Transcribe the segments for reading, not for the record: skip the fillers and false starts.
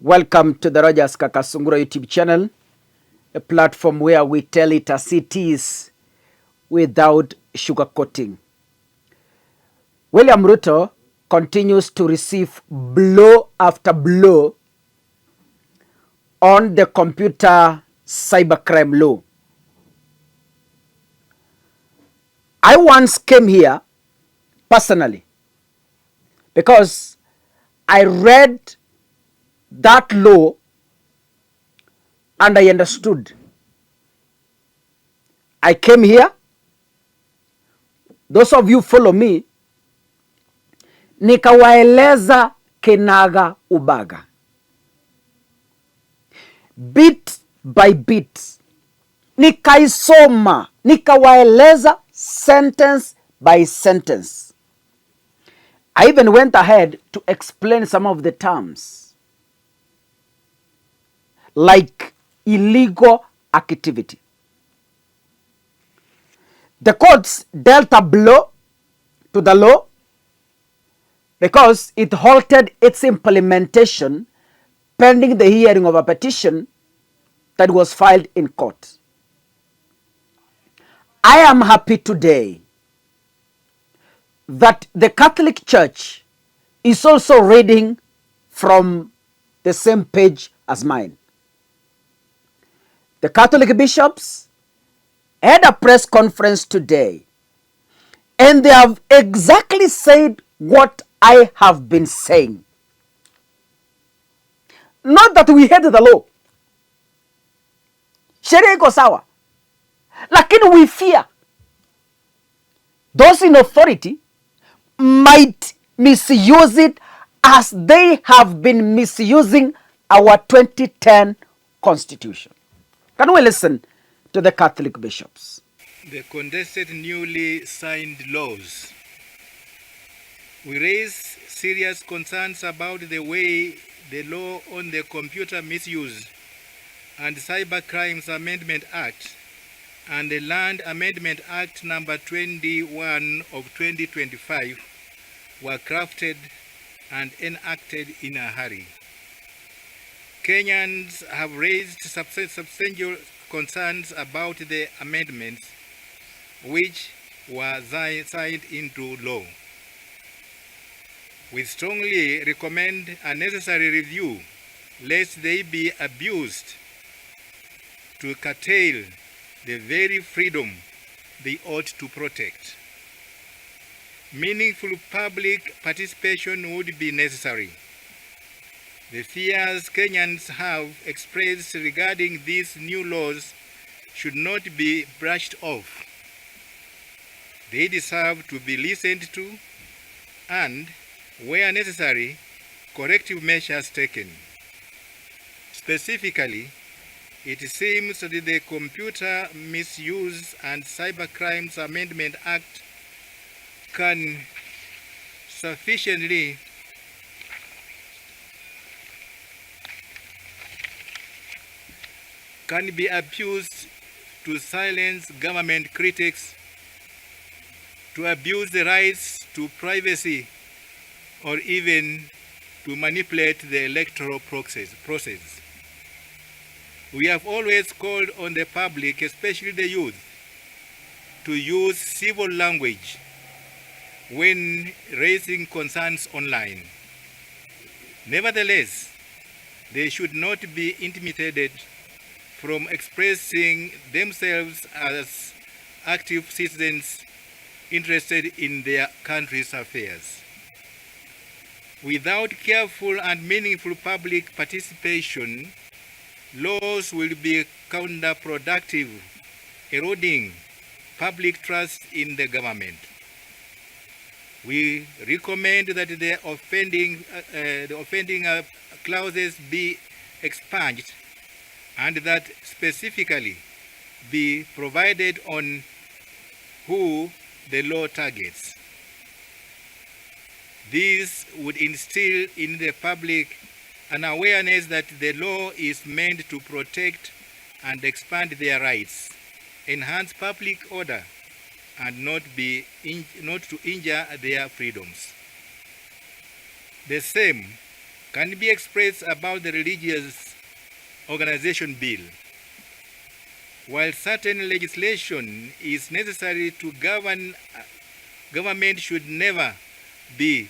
Welcome to the Rogers Kakasungura YouTube channel, a platform where we tell it as it is without sugarcoating. William Ruto continues to receive blow after blow on the computer cybercrime law. I once came here personally because I read that law and I understood. I came here, those of you follow me, nikawaeleza kinaga ubaga, bit by bit, nikaisoma, nikawaeleza sentence by sentence. I even went ahead to explain some of the terms, like illegal activity. The courts dealt a blow to the law because it halted its implementation pending the hearing of a petition that was filed in court. I am happy today that the Catholic Church is also reading from the same page as mine. The Catholic bishops had a press conference today, and they have exactly said what I have been saying. Not that we hate the law. Sheria iko sawa. Lakini we fear those in authority might misuse it as they have been misusing our 2010 Constitution. Can we listen to the Catholic bishops? The contested newly signed laws. We raise serious concerns about the way the law on the Computer Misuse and Cybercrimes Amendment Act and the Land Amendment Act number 21 of 2025 were crafted and enacted in a hurry. Kenyans have raised substantial concerns about the amendments which were signed into law. We strongly recommend a necessary review lest they be abused to curtail the very freedom they ought to protect. Meaningful public participation would be necessary. The fears Kenyans have expressed regarding these new laws should not be brushed off. They deserve to be listened to and, where necessary, corrective measures taken. Specifically, it seems that the Computer Misuse and Cybercrimes Amendment Act can sufficiently be abused to silence government critics, to abuse the rights to privacy, or even to manipulate the electoral process. We have always called on the public, especially the youth, to use civil language when raising concerns online. Nevertheless, they should not be intimidated from expressing themselves as active citizens interested in their country's affairs. Without careful and meaningful public participation, laws will be counterproductive, eroding public trust in the government. We recommend that the offending clauses be expunged and that specifically be provided on who the law targets. This would instill in the public an awareness that the law is meant to protect and expand their rights, enhance public order, and not to injure their freedoms. The same can be expressed about the religious organization bill. While certain legislation is necessary to govern, government should never be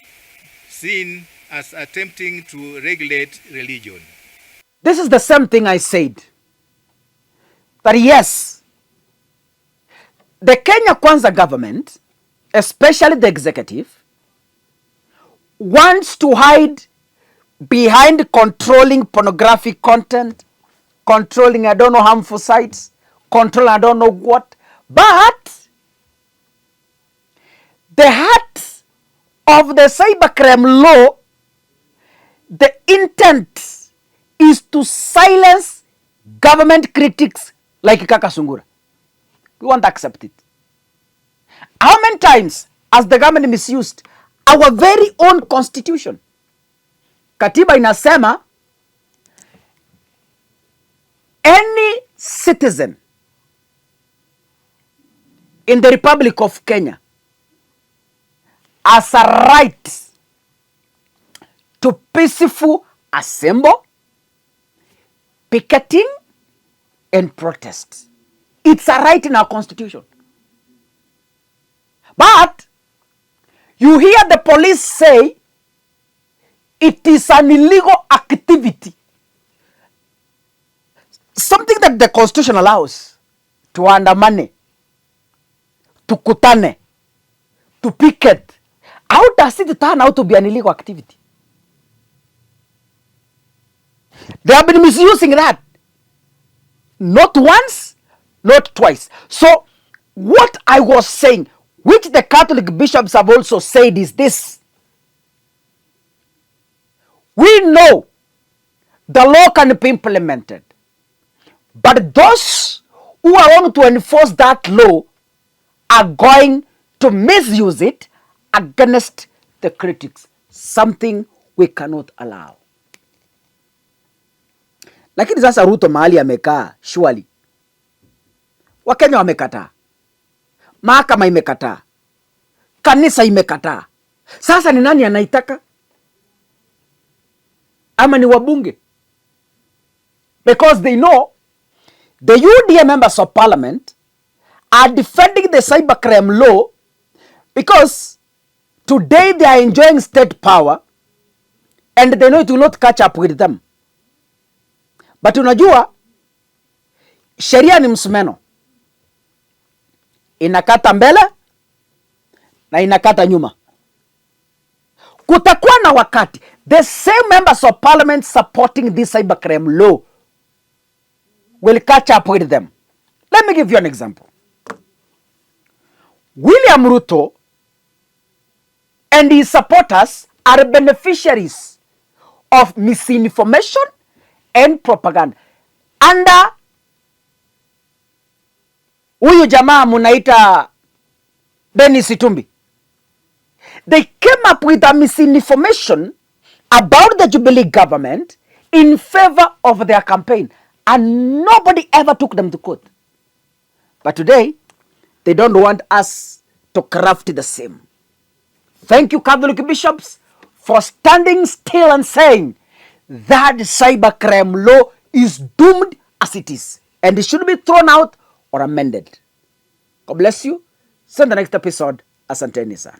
seen as attempting to regulate religion. This is the same thing I said. That yes, the Kenya Kwanza government, especially the executive, wants to hide behind controlling pornographic content, controlling I don't know harmful sites, controlling I don't know what. But the heart of the cybercrime law, the intent is to silence government critics like Kaka Sungura. We won't accept it. How many times has the government misused our very own constitution? Katiba inasema any citizen in the Republic of Kenya has a right to peaceful assembly, picketing, and protest. It's a right in our constitution. But you hear the police say it is an illegal activity. Something that the constitution allows: to andamane, to kutane, to picket. How does it turn out to be an illegal activity? They have been misusing that. Not once, not twice. So what I was saying, which the Catholic bishops have also said, is this: we know the law can be implemented, but those who are going to enforce that law are going to misuse it against the critics, something we cannot allow. Lakini sasa Ruto mahali amekaa, surely Wakenya wamekataa, mahakama imekataa, kanisa imekataa. Sasa ni nani anaitaka? Ama ni wabunge? Because they know the UDA members of parliament are defending the cybercrime law because today they are enjoying state power and they know it will not catch up with them. But unajua sheria ni msumeno, inakata mbele na inakata nyuma. Kutakuwa na wakati the same members of parliament supporting this cybercrime law will catch up with them. Let me give you an example. William Ruto and his supporters are beneficiaries of misinformation and propaganda under huyu jamaa munaita Dennis Itumbi. They came up with a misinformation about the Jubilee government in favor of their campaign, and nobody ever took them to court. But today, they don't want us to craft the same. Thank you, Catholic bishops, for standing still and saying that cybercrime law is doomed as it is, and it should be thrown out or amended. God bless you. See you in the next episode. Asanteni sana.